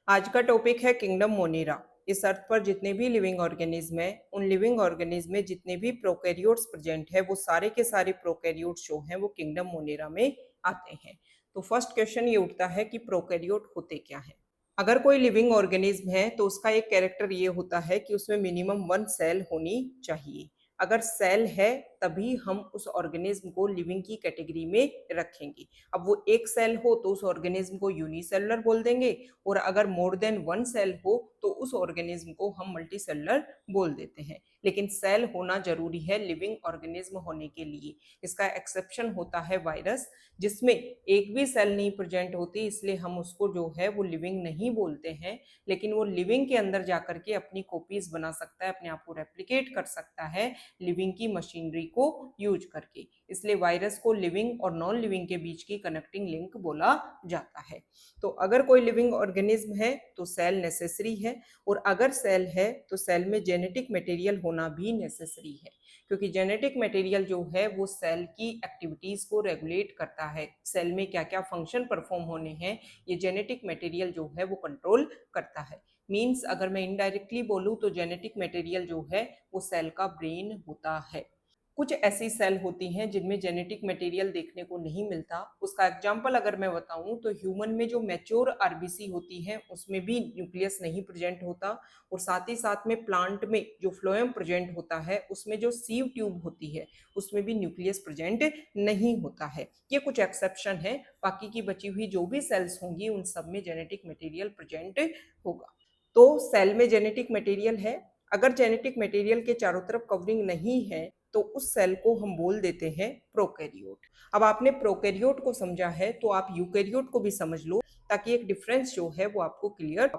आज का टॉपिक है किंगडम मोनेरा। इस अर्थ पर जितने भी लिविंग ऑर्गेनिज्म हैं, उन लिविंग ऑर्गेनिज्म में जितने भी प्रोकैरियोट्स प्रेजेंट है, वो सारे के सारे प्रोकैरियोट्स जो हैं वो किंगडम मोनेरा में आते हैं। तो फर्स्ट क्वेश्चन ये उठता है कि प्रोकैरियोट होते क्या हैं। अगर कोई लिविंग ऑर्गेनिज्म है तो उसका एक कैरेक्टर ये होता है कि उसमें मिनिमम 1 सेल होनी चाहिए। अगर सेल है तभी हम उस ऑर्गेनिज्म को लिविंग की कैटेगरी में रखेंगे। अब वो एक सेल हो तो उस ऑर्गेनिज्म को यूनिसेलुलर बोल देंगे, और अगर मोर देन 1 सेल हो तो उस ऑर्गेनिज्म को हम मल्टीसेलुलर बोल देते हैं। लेकिन सेल होना जरूरी है लिविंग ऑर्गेनिज्म होने के लिए। इसका एक्सेप्शन होता है वायरस, जिसमें एक भी सेल नहीं प्रेजेंट होती, इसलिए हम उसको जो है वो लिविंग नहीं बोलते हैं। लेकिन वो लिविंग के अंदर जाकर के अपनी कॉपीज बना सकता है, अपने आप को रेप्लिकेट कर सकता है लिविंग की मशीनरी को यूज करके। इसलिए वायरस को लिविंग और नॉन लिविंग के बीच की कनेक्टिंग लिंक बोला जाता है। तो अगर कोई लिविंग ऑर्गेनिज्म है तो सेल नेसेसरी है, और अगर सेल है तो सेल में जेनेटिक मटेरियल होना भी नेसेसरी है, क्योंकि जेनेटिक मटेरियल जो है वो सेल की एक्टिविटीज को रेगुलेट करता है। सेल में क्या क्या फंक्शन परफॉर्म होने हैं, ये जेनेटिक मटेरियल जो है वो कंट्रोल करता है। मीन्स अगर मैं इनडायरेक्टली बोलूँ तो जेनेटिक मटेरियल जो है वो सेल का ब्रेन होता है। कुछ ऐसी सेल होती हैं जिनमें जेनेटिक मटेरियल देखने को नहीं मिलता। उसका एग्जांपल अगर मैं बताऊं तो ह्यूमन में जो मैच्योर आरबीसी होती है उसमें भी न्यूक्लियस नहीं प्रेजेंट होता, और साथ ही साथ में प्लांट में जो फ्लोएम प्रेजेंट होता है उसमें जो सीव ट्यूब होती है उसमें भी न्यूक्लियस प्रेजेंट नहीं होता है। ये कुछ एक्सेप्शन है, बाकी की बची हुई जो भी सेल्स होंगी उन सब में जेनेटिक मटेरियल प्रेजेंट होगा। तो सेल में जेनेटिक मटेरियल है। अगर जेनेटिक मटेरियल के चारों तरफ कवरिंग नहीं है तो उस सेल को हम बोल देते हैं प्रोकैरियोट। अब आपने प्रोकैरियोट को समझा है तो आप यूकैरियोट को भी समझ लो, ताकि एक डिफरेंस जो है वो आपको क्लियर।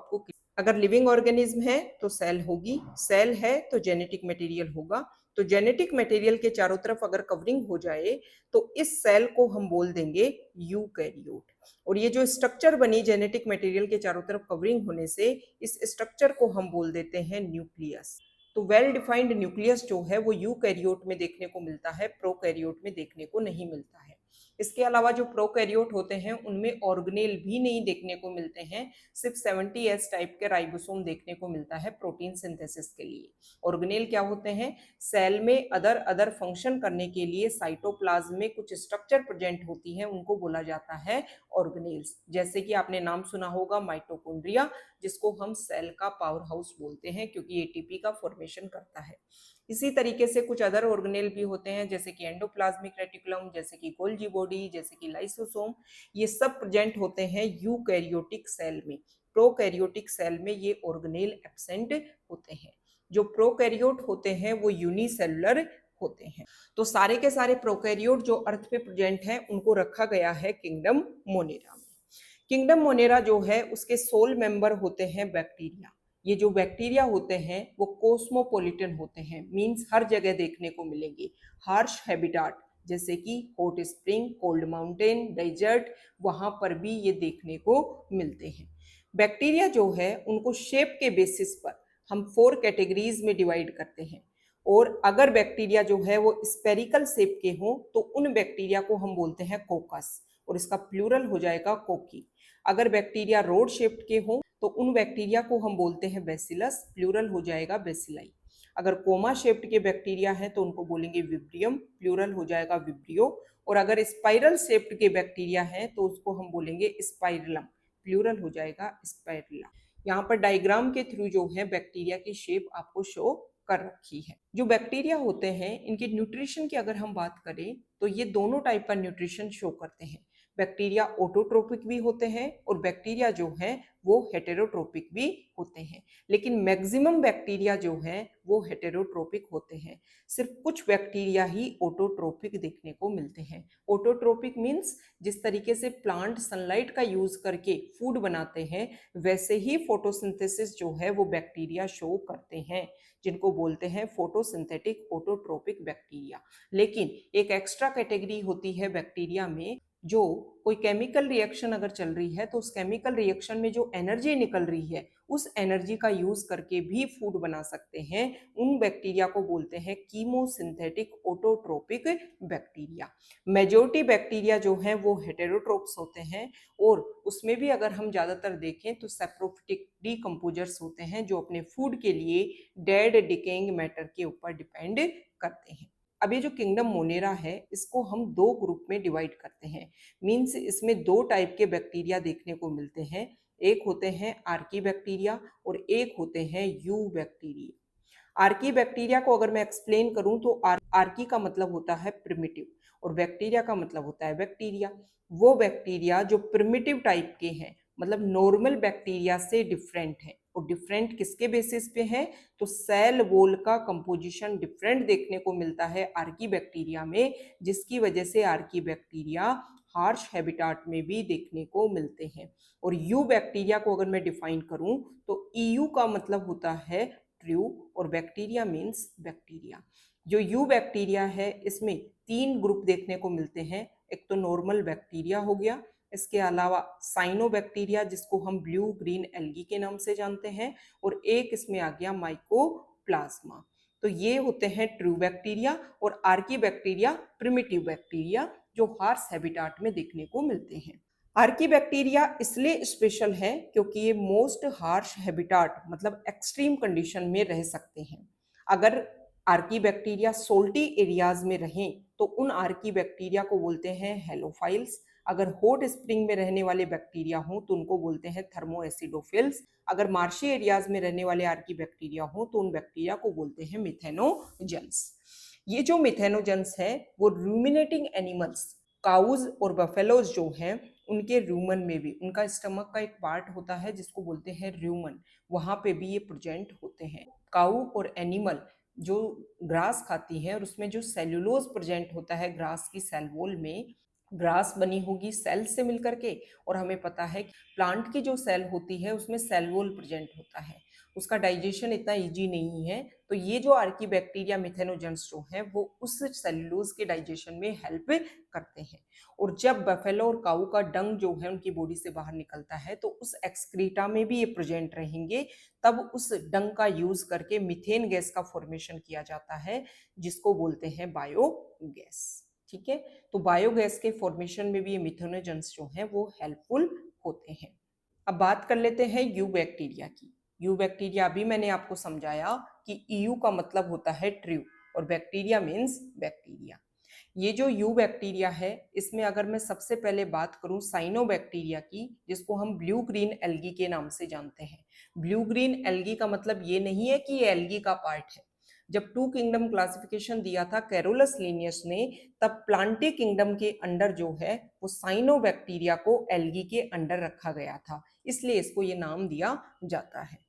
अगर लिविंग ऑर्गेनिज्म है तो सेल होगी, सेल है तो जेनेटिक मटेरियल होगा। तो जेनेटिक मटेरियल के चारों तरफ अगर कवरिंग हो जाए तो इस सेल को हम बोल देंगे यूकैरियोट। और ये जो स्ट्रक्चर बनी जेनेटिक मटेरियल के चारों तरफ कवरिंग होने से, इस स्ट्रक्चर को हम बोल देते हैं न्यूक्लियस। तो वेल डिफाइंड न्यूक्लियस जो है वो यूकैरियोट में देखने को मिलता है, प्रोकैरियोट में देखने को नहीं मिलता है। इसके अलावा जो प्रोकैरियोट होते हैं उनमें ऑर्गेनेल भी नहीं देखने को मिलते हैं, सिर्फ 70S टाइप के राइबोसोम देखने को मिलता है प्रोटीन सिंथेसिस के लिए। ऑर्गेनेल क्या होते हैं? सेल में अदर अदर फंक्शन करने के लिए साइटोप्लाज्म में कुछ स्ट्रक्चर प्रेजेंट होती है, उनको बोला जाता है ऑर्गेनेल्स। जैसे कि आपने नाम सुना होगा माइटोकॉन्ड्रिया, जिसको हम सेल का पावर हाउस बोलते हैं क्योंकि एटीपी का फॉर्मेशन करता है। इसी तरीके से कुछ अदर ऑर्गेनेल भी होते हैं, जैसे कि एंडोप्लाज्मिक रेटिकुलम, जैसे कि गोल्जी बॉडी, जैसे कि लाइसोसोम। ये सब प्रेजेंट होते हैं यूकैरियोटिक सेल में। प्रोकैरियोटिक सेल में ये ऑर्गेनेल एब्सेंट होते हैं। जो प्रोकैरियोट होते हैं वो यूनिसेलुलर होते हैं। तो सारे के सारे प्रोकैरियोट जो अर्थ पे प्रेजेंट हैं उनको रखा गया है किंगडम मोनेरा में। किंगडम मोनेरा जो है उसके सोल मेंबर होते हैं बैक्टीरिया। ये जो बैक्टीरिया होते हैं वो कोस्मोपोलिटन होते हैं, मींस हर जगह देखने को मिलेंगे। हार्श हैबिटाट जैसे कि hot spring, cold mountain, desert, वहां पर भी ये देखने को मिलते हैं। बैक्टीरिया जो है उनको शेप के बेसिस पर हम 4 कैटेगरीज में डिवाइड करते हैं, और अगर बैक्टीरिया जो है वो स्पेरिकल शेप के हो तो उन बैक्टीरिया को हम बोलते हैं कोकस, और इसका प्लूरल हो जाएगा कोकी। अगर बैक्टीरिया रोड शेप्ड के हो तो उन बैक्टीरिया को हम बोलते हैं बेसिलस, प्लूरल हो जाएगा बेसिलाई। अगर कोमा शेप्ड के बैक्टीरिया हैं तो उनको बोलेंगे विब्रियम, प्लूरल हो जाएगा विब्रियो। और अगर स्पाइरल शेप्ड के बैक्टीरिया हैं तो उसको हम बोलेंगे स्पाइरलम, प्लूरल हो जाएगा स्पाइरला। यहाँ पर डायग्राम के थ्रू जो है बैक्टीरिया की शेप आपको शो कर रखी है। जो बैक्टीरिया होते हैं इनके न्यूट्रिशन की अगर हम बात करें तो ये दोनों टाइप का न्यूट्रिशन शो करते हैं। बैक्टीरिया ऑटोट्रोपिक भी होते हैं और बैक्टीरिया जो है वो हेटेरोट्रोपिक भी होते हैं, लेकिन मैक्सिमम बैक्टीरिया जो है वो हेटेरोट्रोपिक होते हैं। सिर्फ कुछ बैक्टीरिया ही ऑटोट्रोपिक देखने को मिलते हैं। ऑटोट्रोपिक मीन्स जिस तरीके से प्लांट सनलाइट का यूज करके फूड बनाते हैं, वैसे ही फोटोसिंथेसिस जो है वो बैक्टीरिया शो करते हैं, जिनको बोलते हैं फोटोसिंथेटिक ऑटोट्रोपिक बैक्टीरिया। लेकिन एक एक्स्ट्रा कैटेगरी होती है बैक्टीरिया में, जो कोई केमिकल रिएक्शन अगर चल रही है तो उस केमिकल रिएक्शन में जो एनर्जी निकल रही है उस एनर्जी का यूज करके भी फूड बना सकते हैं, उन बैक्टीरिया को बोलते हैं chemosynthetic autotrophic bacteria. Majority bacteria जो हैं वो हेटेरोट्रोप्स होते हैं, और उसमें भी अगर हम ज्यादातर देखें तो सेप्रोफिटिक डीकम्पोजर्स होते हैं जो अपने फूड के लिए डेड डिकेइंग मैटर के ऊपर डिपेंड करते हैं। अब ये जो किंगडम मोनेरा है इसको हम दो ग्रुप में डिवाइड करते हैं। मीन्स इसमें दो टाइप के बैक्टीरिया देखने को मिलते हैं, एक होते हैं आर्की बैक्टीरिया और एक होते हैं यू बैक्टीरिया। आर्की बैक्टीरिया को अगर मैं एक्सप्लेन करूं तो आर्की का मतलब होता है प्रिमिटिव और बैक्टीरिया का मतलब होता है बैक्टीरिया। वो बैक्टीरिया जो प्रिमिटिव टाइप के हैं, मतलब नॉर्मल बैक्टीरिया से डिफरेंट है। और डिफरेंट किसके बेसिस पे है, तो सेल वॉल का कंपोजिशन डिफरेंट देखने को मिलता है आर्की बैक्टीरिया में, जिसकी वजह से आर्की बैक्टीरिया हार्श हैबिटाट में भी देखने को मिलते हैं। और यू बैक्टीरिया को अगर मैं डिफाइन करूं तो ईयू का मतलब होता है ट्रू और बैक्टीरिया मीन्स बैक्टीरिया। जो यू बैक्टीरिया है इसमें तीन ग्रुप देखने को मिलते हैं, एक तो नॉर्मल बैक्टीरिया हो गया, इसके अलावा साइनोबैक्टीरिया जिसको हम ब्लू ग्रीन एल्गी के नाम से जानते हैं, और एक इसमें आ गया माइकोप्लाज्मा। तो ये होते हैं ट्रू बैक्टीरिया और आर्की बैक्टीरिया प्रिमिटिव बैक्टीरिया जो हार्श हैबिटाट में देखने को मिलते हैं। आर्की बैक्टीरिया इसलिए स्पेशल है क्योंकि ये मोस्ट हार्श हैबिटाट मतलब एक्सट्रीम कंडीशन में रह सकते हैं। अगर आर्की बैक्टीरिया सोल्टी एरियाज में रहें तो उन आर्की बैक्टीरिया को बोलते हैं हेलोफाइल्स। अगर हॉट स्प्रिंग में रहने वाले बैक्टीरिया हों तो उनको बोलते हैं थर्मोएसिडोफिल्स। अगर मार्शी एरियाज में रहने वाले आर्की बैक्टीरिया हों तो उन बैक्टीरिया को बोलते हैं मिथेनोजेंस। ये जो मिथेनोजेंस है वो रूमिनेटिंग एनिमल्स काउज और बफेलोज जो हैं उनके रूमन में भी, उनका स्टमक का एक पार्ट होता है जिसको बोलते हैं रूमन, वहां पे भी ये प्रेजेंट होते हैं। काउ और एनिमल जो ग्रास खाती है और उसमें जो सेल्यूलोज प्रेजेंट होता है ग्रास की सेल वॉल में, ग्रास बनी होगी सेल से मिलकर के, और हमें पता है कि प्लांट की जो सेल होती है उसमें सेल वॉल प्रेजेंट होता है, उसका डाइजेशन इतना इजी नहीं है। तो ये जो आर्की बैक्टीरिया मिथेनोजेंस जो है वो उस सेल्यूलोज के डाइजेशन में हेल्प करते हैं। और जब बफेलो और काऊ का डंग जो है उनकी बॉडी से बाहर निकलता है तो उस एक्सक्रीटा में भी ये प्रेजेंट रहेंगे, तब उस डंग का यूज करके मीथेन गैस का फॉर्मेशन किया जाता है जिसको बोलते हैं बायोगैस। ठीक है, तो बायोगैस के फॉर्मेशन में भी ये मिथेनोजेंस जो हैं वो हेल्पफुल होते हैं। अब बात कर लेते हैं यू बैक्टीरिया की। यू बैक्टीरिया अभी मैंने आपको समझाया कि ईयू का मतलब होता है ट्रू और बैक्टीरिया मीन्स बैक्टीरिया। ये जो यू बैक्टीरिया है इसमें अगर मैं सबसे पहले बात करूं साइनोबैक्टीरिया की, जिसको हम ब्लू ग्रीन एल्गी के नाम से जानते हैं। ब्लू ग्रीन एल्गी का मतलब ये नहीं है कि ये एल्गी का पार्ट है। जब टू किंगडम क्लासिफिकेशन दिया था कैरोलस लिनियस ने, तब प्लांटे किंगडम के अंडर जो है वो साइनोबैक्टीरिया को एल्गी के अंडर रखा गया था, इसलिए इसको ये नाम दिया जाता है।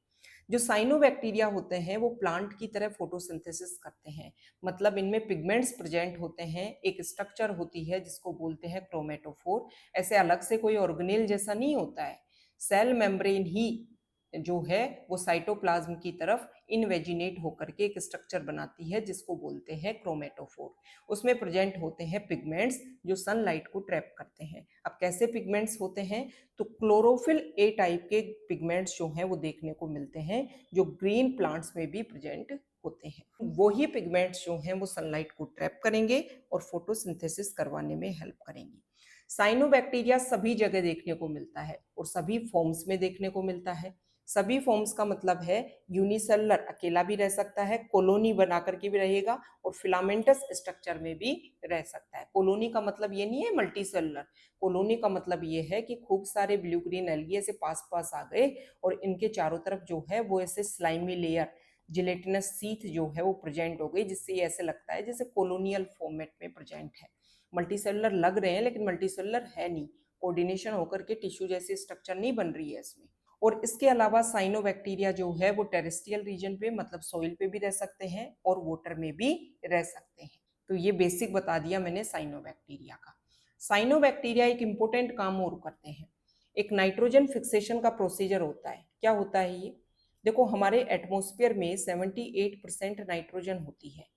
जो साइनोबैक्टीरिया होते हैं वो प्लांट की तरह फोटोसिंथेसिस करते हैं, मतलब इनमें पिगमेंट्स प्रेजेंट होते हैं, एक स्ट्रक्चर होती है जिसको बोलते हैं क्रोमेटोफोर। ऐसे अलग से कोई ऑर्गेनेल जैसा नहीं होता है, सेल मेम्ब्रेन ही जो है वो साइटोप्लाज्म की तरफ इनवेजिनेट होकर के एक स्ट्रक्चर बनाती है जिसको बोलते हैं क्रोमेटोफोर। उसमें प्रेजेंट होते हैं पिगमेंट्स जो सनलाइट को ट्रैप करते हैं। अब कैसे पिगमेंट्स होते हैं, तो क्लोरोफिल ए टाइप के पिगमेंट्स जो हैं वो देखने को मिलते हैं जो ग्रीन प्लांट्स में भी प्रेजेंट होते हैं। वही पिगमेंट्स जो हैं वो सनलाइट को ट्रैप करेंगे और फोटोसिंथेसिस करवाने में हेल्प करेंगे। साइनोबैक्टीरिया सभी जगह देखने को मिलता है और सभी फॉर्म्स में देखने को मिलता है। सभी फॉर्म्स का मतलब है यूनिसेलुलर अकेला भी रह सकता है, कॉलोनी बना करके भी रहेगा, और फिलामेंटस स्ट्रक्चर में भी रह सकता है। कॉलोनी का मतलब ये नहीं है मल्टी सेलुलर, कॉलोनी का मतलब ये है कि खूब सारे ब्लू ग्रीन एल्गी ऐसे पास पास आ गए और इनके चारों तरफ जो है वो ऐसे स्लाइमी लेयर जिलेटिनस सीथ जो है वो प्रेजेंट हो गई, जिससे ये ऐसे लगता है जैसे कॉलोनियल फॉर्मेट में प्रेजेंट है। मल्टी सेलुलर लग रहे हैं लेकिन मल्टी सेलुलर है नहीं, कोऑर्डिनेशन होकर के टिश्यू जैसी स्ट्रक्चर नहीं बन रही है इसमें। और इसके अलावा साइनोबैक्टीरिया जो है वो टेरेस्ट्रियल रीजन पे मतलब सॉइल पे भी रह सकते हैं और वाटर में भी रह सकते हैं। तो ये बेसिक बता दिया मैंने साइनोबैक्टीरिया का। साइनोबैक्टीरिया एक इंपॉर्टेंट काम और करते हैं, एक नाइट्रोजन फिक्सेशन का प्रोसीजर होता है। क्या होता है ये, देखो हमारे एटमॉस्फेयर में 78% नाइट्रोजन होती है।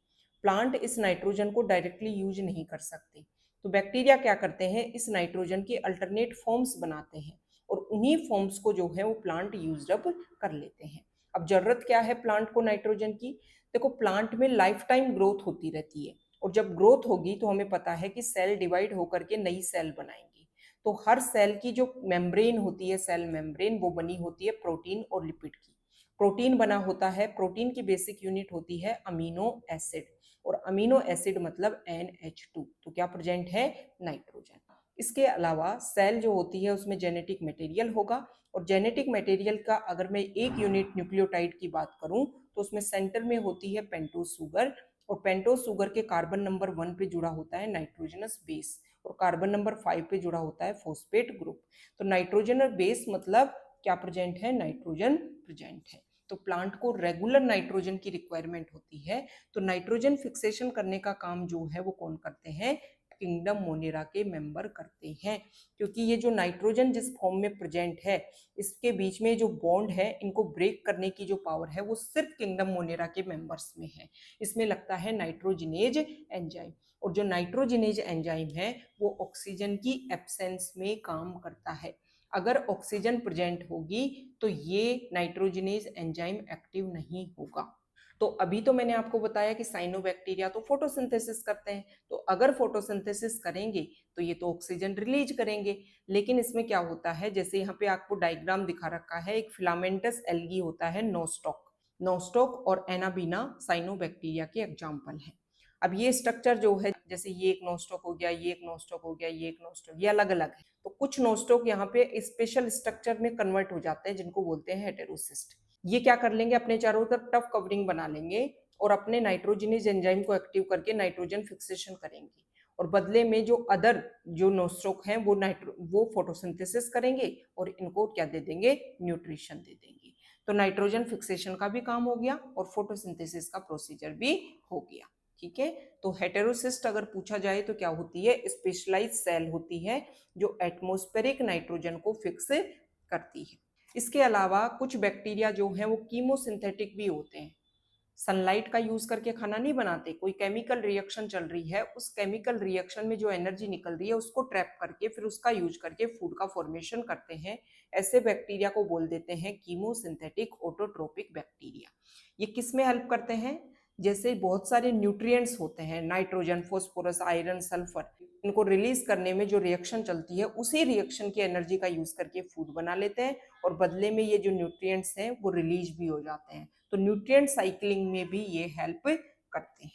प्लांट इस नाइट्रोजन को डायरेक्टली यूज नहीं कर सकते तो बैक्टीरिया क्या करते हैं, इस नाइट्रोजन की अल्टरनेट फॉर्म्स बनाते हैं और उन्हीं फॉर्म्स को जो है वो प्लांट यूज अप कर लेते हैं। अब जरूरत क्या है प्लांट को नाइट्रोजन की? देखो, प्लांट में लाइफ टाइम ग्रोथ होती रहती है और जब ग्रोथ होगी तो हमें पता है कि सेल डिवाइड होकर के नई सेल बनाएंगी। तो हर सेल की जो मेम्ब्रेन होती है, सेल मेम्ब्रेन, वो बनी होती है प्रोटीन और लिपिड की। प्रोटीन बना होता है, प्रोटीन की बेसिक यूनिट होती है अमीनो एसिड, और अमीनो एसिड मतलब NH2। तो क्या प्रेजेंट है? नाइट्रोजन। इसके अलावा सेल जो होती है उसमें जेनेटिक मटेरियल होगा, और जेनेटिक मटेरियल का अगर मैं एक यूनिट न्यूक्लियोटाइड की बात करूं तो उसमें सेंटर में होती है पेंटोज शुगर, और पेंटोज शुगर के कार्बन नंबर 1 पे जुड़ा होता है नाइट्रोजनस बेस, और कार्बन नंबर 5 पे जुड़ा होता है फॉस्फेट ग्रुप। तो नाइट्रोजन बेस मतलब क्या प्रेजेंट है? नाइट्रोजन प्रेजेंट है। तो प्लांट को रेगुलर नाइट्रोजन की रिक्वायरमेंट होती है। तो नाइट्रोजन फिक्सेशन करने का काम जो है वो कौन करते हैं? किंगडम मोनेरा के मेंबर करते हैं, क्योंकि ये जो नाइट्रोजन जिस फॉर्म में प्रेजेंट है इसके बीच में जो बॉन्ड है इनको ब्रेक करने की जो पावर है वो सिर्फ किंगडम मोनेरा के मेंबर्स में है। इसमें लगता है नाइट्रोजिनेज एंजाइम, और जो नाइट्रोजिनेज एंजाइम है वो ऑक्सीजन की एब्सेंस में काम करता है। अगर ऑक्सीजन प्रेजेंट होगी तो ये नाइट्रोजिनेज एंजाइम एक्टिव नहीं होगा। तो अभी तो मैंने आपको बताया कि साइनोबैक्टीरिया तो फोटोसिंथेसिस करते हैं, तो अगर फोटोसिंथेसिस करेंगे तो ये तो ऑक्सीजन रिलीज करेंगे। लेकिन इसमें क्या होता है, जैसे यहाँ पे आपको डायग्राम दिखा रखा है, एक फिलामेंटस एल्गी होता है नोस्टॉक। नोस्टॉक और एनाबीना साइनोबैक्टीरिया के एग्जाम्पल हैं। अब ये स्ट्रक्चर जो है, जैसे ये एक नोस्टॉक हो गया, ये एक नोस्टॉक हो गया, ये एक नोस्टॉक, ये अलग अलग है। तो कुछ नोस्टॉक यहाँ पे स्पेशल स्ट्रक्चर में कन्वर्ट हो जाते हैं जिनको बोलते हैं हेटेरोसिस्ट। ये क्या कर लेंगे, अपने चारों तरफ टफ कवरिंग बना लेंगे और अपने नाइट्रोजनेज एंजाइम को एक्टिव करके नाइट्रोजन फिक्सेशन करेंगे, और बदले में जो अदर जो नोस्टॉक हैं वो फोटोसिंथेसिस करेंगे और इनको क्या दे देंगे? न्यूट्रिशन दे देंगे। तो नाइट्रोजन फिक्सेशन का भी काम हो गया और फोटोसिंथेसिस का प्रोसीजर भी हो गया। ठीक है, तो हेटेरोसिस्ट अगर पूछा जाए तो क्या होती है? स्पेशलाइज सेल होती है जो एटमॉस्फेरिक नाइट्रोजन को फिक्स करती है। इसके अलावा कुछ बैक्टीरिया जो हैं वो कीमोसिंथेटिक भी होते हैं। सनलाइट का यूज करके खाना नहीं बनाते, कोई केमिकल रिएक्शन चल रही है, उस केमिकल रिएक्शन में जो एनर्जी निकल रही है उसको ट्रैप करके फिर उसका यूज करके फूड का फॉर्मेशन करते हैं। ऐसे बैक्टीरिया को बोल देते हैं कीमोसिंथेटिक ऑटोट्रोपिक बैक्टीरिया। ये किस में हेल्प करते हैं? जैसे बहुत सारे न्यूट्रिएंट्स होते हैं, नाइट्रोजन, फॉस्फोरस, आयरन, सल्फर, इनको रिलीज करने में जो रिएक्शन चलती है उसी रिएक्शन की एनर्जी का यूज करके फूड बना लेते हैं, और बदले में ये जो न्यूट्रिएंट्स हैं वो रिलीज भी हो जाते हैं। तो न्यूट्रिएंट साइक्लिंग में भी ये हेल्प करते हैं।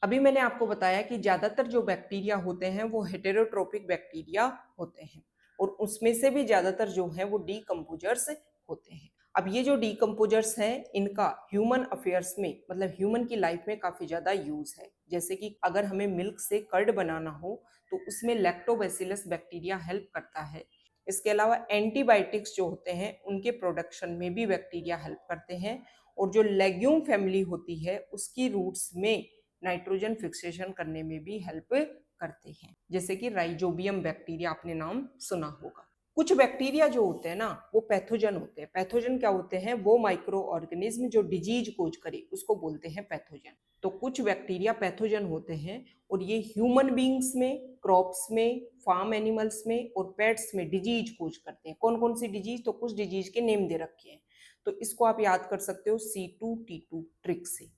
अभी मैंने आपको बताया कि ज्यादातर जो बैक्टीरिया होते हैं वो हेटेरोट्रोपिक बैक्टीरिया होते हैं, और उसमें से भी ज्यादातर जो है वो डीकम्पोजर्स होते हैं। अब ये जो डीकम्पोजर्स हैं इनका ह्यूमन अफेयर्स में, मतलब ह्यूमन की लाइफ में काफी ज्यादा यूज है। जैसे कि अगर हमें मिल्क से कर्ड बनाना हो तो उसमें लैक्टोबैसिलस बैक्टीरिया हेल्प करता है। इसके अलावा एंटीबायोटिक्स जो होते हैं उनके प्रोडक्शन में भी बैक्टीरिया हेल्प करते हैं, और जो लेग्यूम फैमिली होती है उसकी रूट्स में नाइट्रोजन फिक्सेशन करने में भी हेल्प करते हैं, जैसे कि राइजोबियम बैक्टीरिया, आपने नाम सुना होगा। कुछ बैक्टीरिया जो होते हैं ना वो पैथोजन होते हैं। पैथोजन क्या होते हैं? वो माइक्रो ऑर्गेनिज्म जो डिजीज कोज करे उसको बोलते हैं पैथोजन। तो कुछ बैक्टीरिया पैथोजन होते हैं, और ये ह्यूमन बींग्स में, क्रॉप्स में, फार्म एनिमल्स में और पेट्स में डिजीज कोज करते हैं। कौन कौन सी डिजीज? तो कुछ डिजीज के नेम दे रखे हैं, तो इसको आप याद कर सकते हो C2T2 ट्रिक से।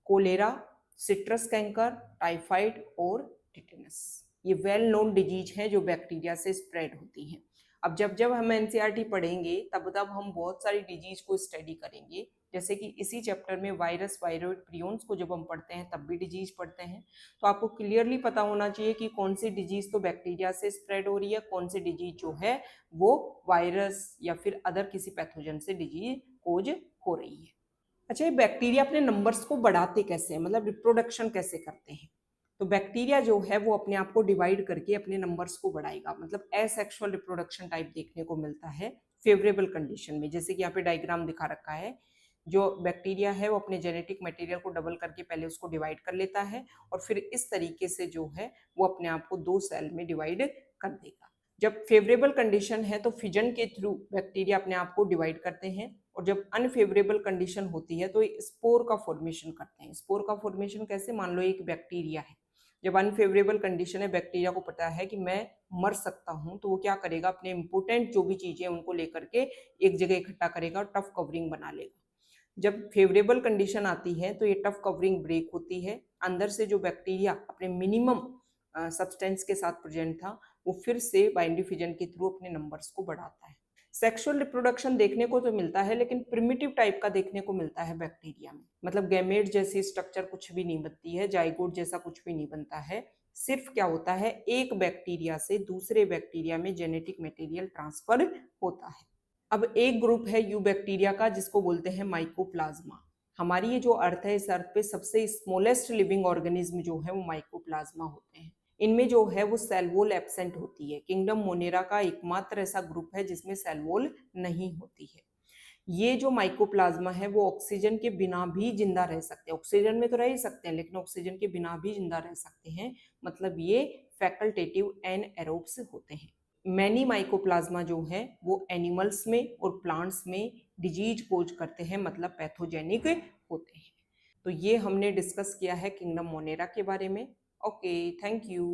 कोलेरा, सिट्रस कैंकर, टाइफाइड और टिटेनस, ये वेल नोन डिजीज हैं जो बैक्टीरिया से स्प्रेड होती हैं। अब जब जब हम एनसीईआरटी पढ़ेंगे तब तब हम बहुत सारी डिजीज को स्टडी करेंगे, जैसे कि इसी चैप्टर में वायरस, वायरोइड, प्रियॉन्स को जब हम पढ़ते हैं तब भी डिजीज पढ़ते हैं। तो आपको क्लियरली पता होना चाहिए कि कौन सी डिजीज तो बैक्टीरिया से स्प्रेड हो रही है, कौन सी डिजीज जो है वो वायरस या फिर अदर किसी पैथोजन से डिजीज कोज हो रही है। अच्छा, ये बैक्टीरिया अपने नंबर्स को बढ़ाते कैसे हैं, मतलब रिप्रोडक्शन कैसे करते हैं? तो बैक्टीरिया जो है वो अपने आप को डिवाइड करके अपने नंबर्स को बढ़ाएगा, मतलब एसेक्सुअल रिप्रोडक्शन टाइप देखने को मिलता है फेवरेबल कंडीशन में। जैसे कि यहाँ पे डायग्राम दिखा रखा है, जो बैक्टीरिया है वो अपने जेनेटिक मटेरियल को डबल करके पहले उसको डिवाइड कर लेता है, और फिर इस तरीके से जो है वो अपने आप को 2 सेल में डिवाइड कर देगा। जब फेवरेबल कंडीशन है तो फिजन के थ्रू बैक्टीरिया अपने आप को डिवाइड करते हैं, और जब अनफेवरेबल कंडीशन होती है तो स्पोर का फॉर्मेशन करते हैं। स्पोर का फॉर्मेशन कैसे? मान लो एक बैक्टीरिया है, जब अनफेवरेबल कंडीशन है, बैक्टीरिया को पता है कि मैं मर सकता हूं, तो वो क्या करेगा, अपने इंपोर्टेंट जो भी चीजें हैं उनको लेकर के एक जगह इकट्ठा करेगा और टफ कवरिंग बना लेगा। जब फेवरेबल कंडीशन आती है तो ये टफ कवरिंग ब्रेक होती है, अंदर से जो बैक्टीरिया अपने मिनिमम सब्सटेंस के साथ प्रेजेंट था वो फिर से बाइंड डिफ्यूजन के थ्रू अपने नंबर्स को बढ़ाता है। सेक्सुअल रिप्रोडक्शन देखने को तो मिलता है, लेकिन प्रिमिटिव टाइप का देखने को मिलता है बैक्टीरिया में। मतलब गैमेट जैसी स्ट्रक्चर कुछ भी नहीं बनती है, जाइगोट जैसा कुछ भी नहीं बनता है। सिर्फ क्या होता है, एक बैक्टीरिया से दूसरे बैक्टीरिया में जेनेटिक मटेरियल ट्रांसफर होता है। अब एक ग्रुप है यू बैक्टीरिया का जिसको बोलते हैं माइकोप्लाज्मा। हमारी ये जो अर्थ है, इस अर्थ पे सबसे स्मॉलेस्ट लिविंग ऑर्गेनिज्म जो है वो माइकोप्लाज्मा होते हैं। इनमें जो है वो सेल वॉल एब्सेंट होती है। किंगडम मोनेरा का एकमात्र ऐसा ग्रुप है जिसमें सेल वॉल नहीं होती है। ये जो माइकोप्लाज्मा है वो ऑक्सीजन के बिना भी जिंदा रह सकते हैं। ऑक्सीजन में तो रह ही सकते हैं, लेकिन ऑक्सीजन के बिना भी जिंदा रह सकते हैं। मतलब ये फैकल्टेटिव एनएरोब्स होते हैं। मैनी माइकोप्लाज्मा जो है वो एनिमल्स में और प्लांट्स में डिजीज कोज करते हैं, मतलब पैथोजेनिक होते हैं। तो ये हमने डिस्कस किया है किंगडम मोनेरा के बारे में। Okay, thank you.